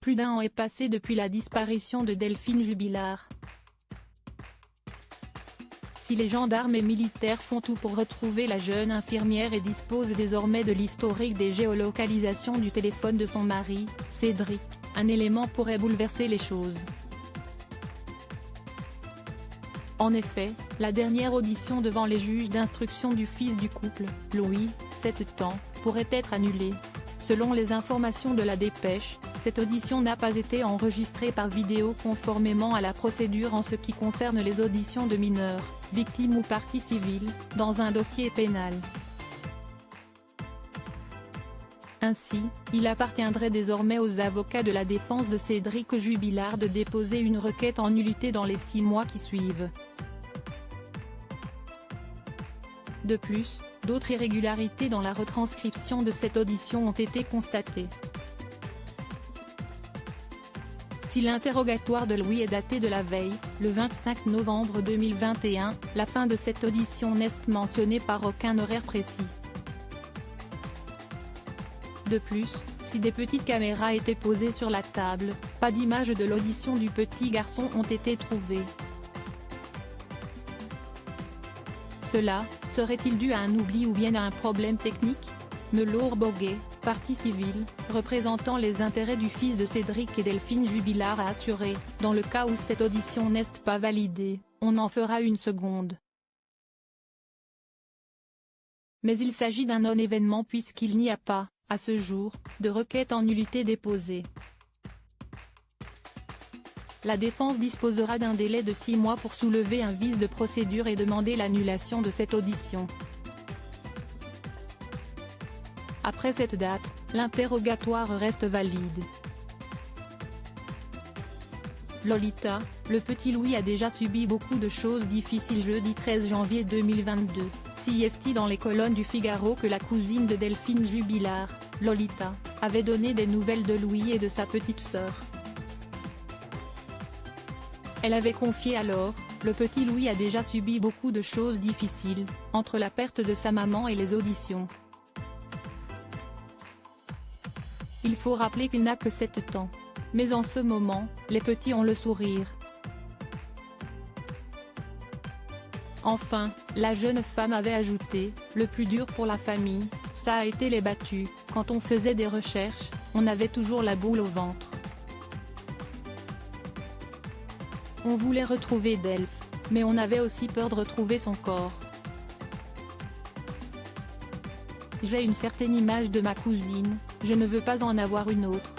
Plus d'1 an est passé depuis la disparition de Delphine Jubilard. Si les gendarmes et militaires font tout pour retrouver la jeune infirmière et disposent désormais de l'historique des géolocalisations du téléphone de son mari, Cédric, un élément pourrait bouleverser les choses. En effet, la dernière audition devant les juges d'instruction du fils du couple, Louis, 7 ans, pourrait être annulée. Selon les informations de la Dépêche, cette audition n'a pas été enregistrée par vidéo conformément à la procédure en ce qui concerne les auditions de mineurs, victimes ou parties civiles, dans un dossier pénal. Ainsi, il appartiendrait désormais aux avocats de la défense de Cédric Jubilard de déposer une requête en nullité dans les 6 mois qui suivent. De plus, d'autres irrégularités dans la retranscription de cette audition ont été constatées. Si l'interrogatoire de Louis est daté de la veille, le 25 novembre 2021, la fin de cette audition n'est mentionnée par aucun horaire précis. De plus, si des petites caméras étaient posées sur la table, pas d'images de l'audition du petit garçon ont été trouvées. Cela serait-il dû à un oubli ou bien à un problème technique? Melour Boguet, partie civile, représentant les intérêts du fils de Cédric et Delphine Jubilard a assuré, dans le cas où cette audition n'est pas validée, on en fera une seconde. Mais il s'agit d'un non-événement puisqu'il n'y a pas, à ce jour, de requête en nullité déposée. La défense disposera d'un délai de 6 mois pour soulever un vice de procédure et demander l'annulation de cette audition. Après cette date, l'interrogatoire reste valide. Lolita, le petit Louis a déjà subi beaucoup de choses difficiles. Jeudi 13 janvier 2022, CST dans les colonnes du Figaro que la cousine de Delphine Jubilard, Lolita, avait donné des nouvelles de Louis et de sa petite sœur. Elle avait confié alors, le petit Louis a déjà subi beaucoup de choses difficiles, entre la perte de sa maman et les auditions. Il faut rappeler qu'il n'a que 7 ans. Mais en ce moment, les petits ont le sourire. Enfin, la jeune femme avait ajouté, le plus dur pour la famille, ça a été les battus, quand on faisait des recherches, on avait toujours la boule au ventre. On voulait retrouver Delph, mais on avait aussi peur de retrouver son corps. J'ai une certaine image de ma cousine, je ne veux pas en avoir une autre.